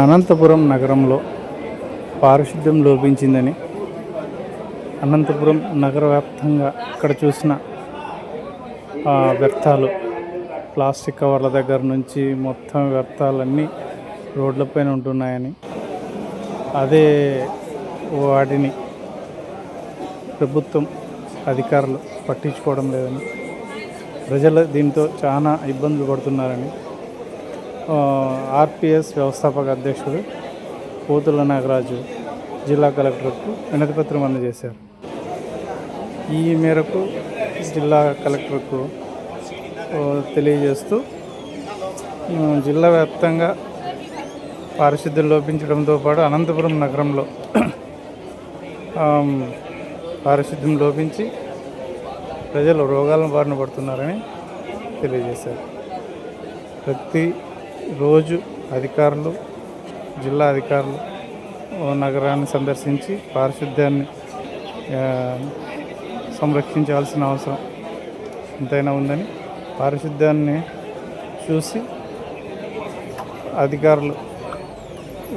అనంతపురం నగరంలో పారిశుద్ధ్యం లోపించిందని అనంతపురం నగర వ్యాప్తంగా ఇక్కడ చూసిన వ్యర్థాలు, ప్లాస్టిక్ కవర్ల దగ్గర నుంచి మొత్తం వ్యర్థాలన్నీ రోడ్లపైన ఉంటున్నాయని, అదే వాటిని ప్రభుత్వం అధికారులు పట్టించుకోవడం లేదని, ప్రజలు దీంతో చాలా ఇబ్బందులు పడుతున్నారని ఆర్పిఎస్ వ్యవస్థాపక అధ్యక్షుడు పోతుల నాగరాజు జిల్లా కలెక్టర్కు వినతిపత్రం అందజేశారు. ఈ మేరకు జిల్లా కలెక్టర్కు తెలియజేస్తూ జిల్లా వ్యాప్తంగా పారిశుద్ధ్యం లోపించడంతో పాటు అనంతపురం నగరంలో పారిశుద్ధ్యం లోపించి ప్రజలు రోగాలను బారిన పడుతున్నారని తెలియజేశారు. ప్రతిరోజు అధికారులు, జిల్లా అధికారులు నగరాన్ని సందర్శించి పారిశుద్ధ్యాన్ని సంరక్షించాల్సిన అవసరం ఎంతైనా ఉందని, పారిశుద్ధ్యాన్ని చూసి అధికారులు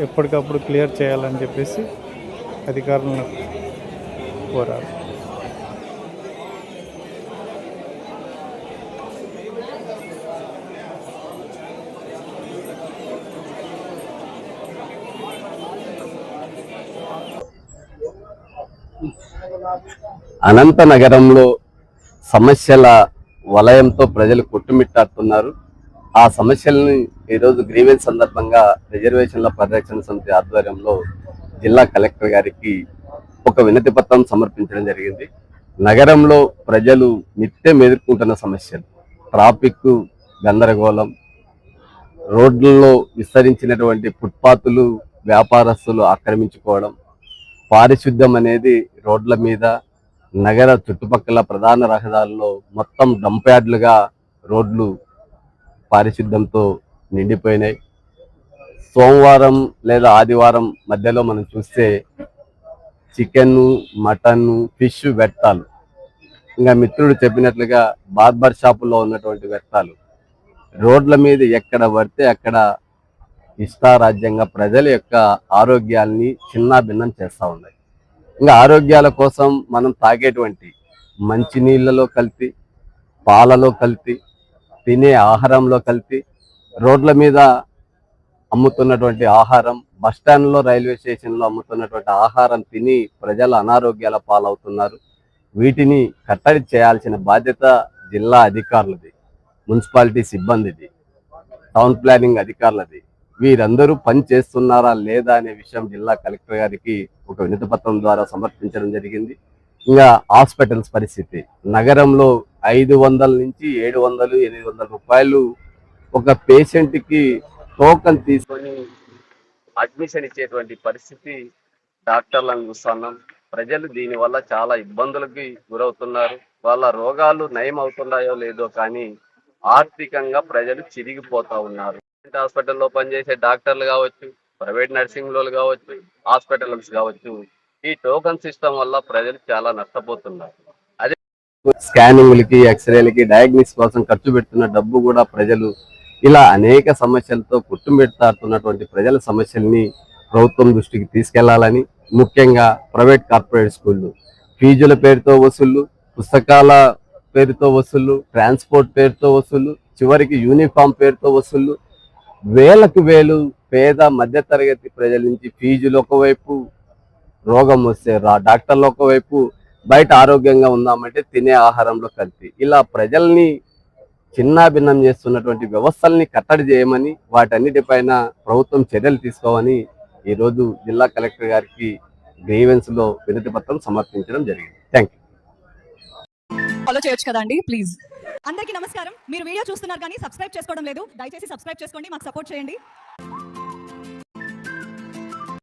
ఎప్పటికప్పుడు క్లియర్ చేయాలని చెప్పేసి అధికారులను కోరారు. అనంత నగరంలో సమస్యల వలయంతో ప్రజలు కొట్టుమిట్టాడుతున్నారు. ఆ సమస్యలను ఈరోజు గ్రీవెన్స్ సందర్భంగా రిజర్వేషన్ల పరిరక్షణ సమితి ఆధ్వర్యంలో జిల్లా కలెక్టర్ గారికి ఒక వినతి పత్రం సమర్పించడం జరిగింది. నగరంలో ప్రజలు నిత్యం ఎదుర్కొంటున్న సమస్యలు, ట్రాఫిక్ గందరగోళం, రోడ్లలో విస్తరించినటువంటి ఫుట్పాత్లు వ్యాపారస్తులు ఆక్రమించుకోవడం, పారిశుద్ధ్యం అనేది రోడ్ల మీద, నగర చుట్టుపక్కల ప్రధాన రహదారుల్లో మొత్తం డంప్ యార్డ్లుగా రోడ్లు పారిశుద్ధ్యంతో నిండిపోయినాయి. సోమవారం లేదా ఆదివారం మధ్యలో మనం చూస్తే చికెన్, మటన్, ఫిష్ వ్యర్థాలు, ఇంకా మిత్రుడు చెప్పినట్లుగా బార్బర్ షాపుల్లో ఉన్నటువంటి వ్యర్థాలు రోడ్ల మీద ఎక్కడ పడితే అక్కడ ఇష్టారాజ్యంగా ప్రజల యొక్క ఆరోగ్యాల్ని చిన్నాభిన్నం చేస్తూ ఉన్నాయి. ఇంకా ఆరోగ్యాల కోసం మనం తాగేటువంటి మంచినీళ్ళలో కల్తీ, పాలలో కల్తీ, తినే ఆహారంలో కల్తీ, రోడ్ల మీద అమ్ముతున్నటువంటి ఆహారం, బస్టాండ్లో, రైల్వే స్టేషన్లో అమ్ముతున్నటువంటి ఆహారం తిని ప్రజలు అనారోగ్యాల పాలవుతున్నారు. వీటిని కట్టడి చేయాల్సిన బాధ్యత జిల్లా అధికారులది, మున్సిపాలిటీ సిబ్బందిది, టౌన్ ప్లానింగ్ అధికారులది. వీరందరూ పని చేస్తున్నారా లేదా అనే విషయం జిల్లా కలెక్టర్ గారికి ఒక వినతి పత్రం ద్వారా సమర్పించడం జరిగింది. ఇంకా హాస్పిటల్స్ పరిస్థితి, నగరంలో 500 నుంచి 700, 800 రూపాయలు ఒక పేషెంట్కి టోకన్ తీసుకొని అడ్మిషన్ ఇచ్చేటువంటి పరిస్థితి డాక్టర్లను చూస్తున్నాం. ప్రజలు దీనివల్ల చాలా ఇబ్బందులకి గురవుతున్నారు. వాళ్ళ రోగాలు నయం అవుతున్నాయో లేదో కానీ ఆర్థికంగా ప్రజలు చిరిగిపోతా ఉన్నారు. హాస్పిటల్లో పనిచేసే డాక్టర్లు కావచ్చు, ప్రైవేట్ నర్సింగ్ వాళ్ళు కావచ్చు, హాస్పిటల్స్ కావచ్చు, ఈ టోకన్ సిస్టమ్ వల్ల ప్రజలు చాలా నష్టపోతున్నారు. అదే స్కానింగ్లకి, ఎక్స్రేలకి, డయాగ్నోసిస్ కోసం ఖర్చు పెడుతున్న డబ్బు కూడా ప్రజలు ఇలా అనేక సమస్యలతో కుట్టుమిట్టాడుతున్నటువంటి ప్రజల సమస్యల్ని ప్రభుత్వం దృష్టికి తీసుకెళ్లాలని, ముఖ్యంగా ప్రైవేట్ కార్పొరేట్ స్కూళ్ళు ఫీజుల పేరుతో వసూళ్లు, పుస్తకాల పేరుతో వసూళ్లు, ట్రాన్స్పోర్ట్ పేరుతో వసూళ్లు, చివరికి యూనిఫామ్ పేరుతో వసూళ్లు, వేలకు వేలు పేద మధ్యతరగతి ప్రజల నుంచి ఫీజులు ఒకవైపు, రోగం వస్తే డాక్టర్లు ఒకవైపు, బయట ఆరోగ్యంగా ఉందామంటే తినే ఆహారంలో కల్తీ, ఇలా ప్రజల్ని చిన్నాభిన్నం చేస్తున్నటువంటి వ్యవస్థల్ని కట్టడి చేయమని, వాటన్నిటిపైన ప్రభుత్వం చర్యలు తీసుకోమని ఈరోజు జిల్లా కలెక్టర్ గారికి గ్రీవెన్స్ లో వినతి పత్రం సమర్పించడం జరిగింది. Thank you. ఫాలో చేయొచ్చు కదండి ప్లీజ్. అందరికీ నమస్కారం. మీరు వీడియో చూస్తున్నారు కానీ సబ్స్క్రైబ్ చేసుకోవడం లేదు. దయచేసి సబ్స్క్రైబ్ చేసుకోండి, మాకు సపోర్ట్ చేయండి.